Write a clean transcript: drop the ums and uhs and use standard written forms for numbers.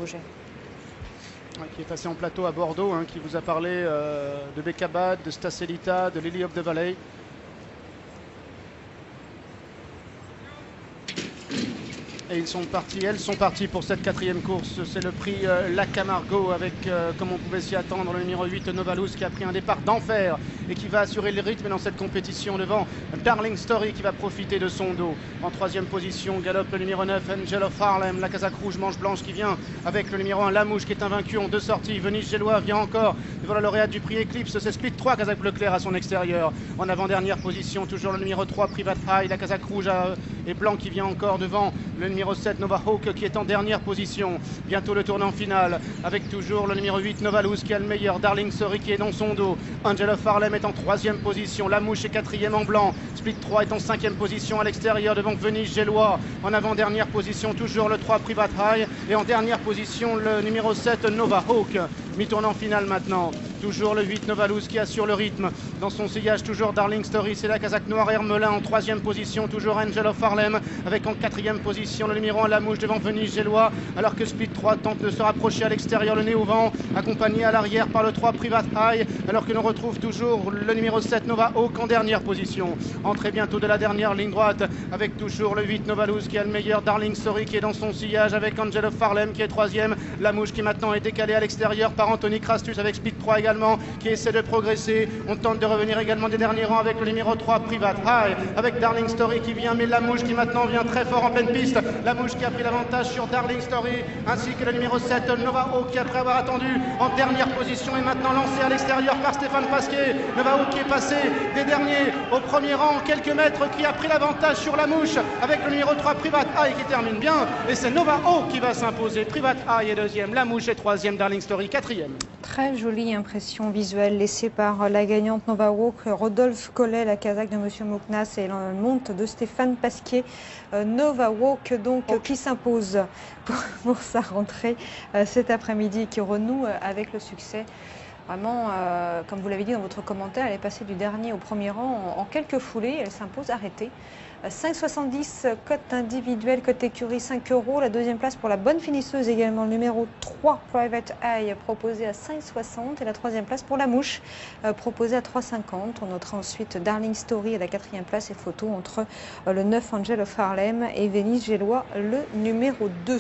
Roger. Qui est passé en plateau à Bordeaux, qui vous a parlé de Bekabad, de Stacelita, de Lily of the Valley. Et elles sont parties pour cette quatrième course. C'est le prix La Camargo avec, comme on pouvait s'y attendre, le numéro 8 Novalous qui a pris un départ d'enfer et qui va assurer le rythme dans cette compétition devant Darling Story qui va profiter de son dos. En troisième position, galope le numéro 9 Angel of Harlem, la casaque rouge manche blanche qui vient avec le numéro 1 Lamouche qui est invaincu en 2 sorties. Venise Gélois vient encore devant la lauréate du prix Eclipse, c'est Split 3, casaque bleu clair à son extérieur. En avant-dernière position, toujours le numéro 3 Private High, la casaque rouge et blanc qui vient encore devant le numéro 7 Nova Hawk qui est en dernière position. Bientôt le tournant final avec toujours le numéro 8 Novalous qui a le meilleur, Darling Story qui est dans son dos. Angel of Harlem est en troisième position, La Mouche est quatrième en blanc, Split 3 est en cinquième position à l'extérieur devant Venise Gélois. En avant-dernière position toujours le 3 Private High et en dernière position le numéro 7 Nova Hawk. Mi-tournant final maintenant, toujours le 8 Novalous qui assure le rythme. Dans son sillage toujours Darling Story, c'est la casaque noire Hermelin en troisième position, toujours Angel of Harlem avec en quatrième position le numéro 1 La Mouche devant Venise Gélois, alors que Split 3 tente de se rapprocher à l'extérieur, le nez au vent, accompagné à l'arrière par le 3 Private High, alors que l'on retrouve toujours le numéro 7 Nova Hawk en dernière position. Entrée bientôt de la dernière ligne droite avec toujours le 8 Novalous qui a le meilleur, Darling Story qui est dans son sillage avec Angel of Harlem qui est troisième, La Mouche qui maintenant est décalée à l'extérieur par Anthony Crastus avec Split 3 également qui essaie de progresser. On tente de revenir également des derniers rangs avec le numéro 3 Private High, avec Darling Story qui vient, mais La Mouche qui maintenant vient très fort en pleine piste. La Mouche qui a pris l'avantage sur Darling Story, ainsi que le numéro 7 Nova Hawk qui, après avoir attendu en dernière position, est maintenant lancé à l'extérieur par Stéphane Pasquier. Nova Hawk qui est passé des derniers au premier rang, quelques mètres, qui a pris l'avantage sur La Mouche avec le numéro 3 Private High qui termine bien, et c'est Nova Hawk qui va s'imposer. Private High est deuxième, La Mouche est troisième, Darling Story quatrième. Très jolie impression visuelle laissée par la gagnante Nova Hawk, Rodolphe Collet, la casaque de Monsieur Mouknas, et la monte de Stéphane Pasquier. Nova Hawk donc qui s'impose pour sa rentrée cet après-midi, qui renoue avec le succès. Vraiment, comme vous l'avez dit dans votre commentaire, elle est passée du dernier au premier rang en quelques foulées. Elle s'impose arrêtée. 5,70 cote individuelle, cote écurie 5 €. La deuxième place pour la bonne finisseuse également, le numéro 3 Private Eye proposé à 5,60. Et la troisième place pour La Mouche proposée à 3,50. On notera ensuite Darling Story à la quatrième place et photo entre le 9 Angel of Harlem et Venise Gélois, le numéro 2.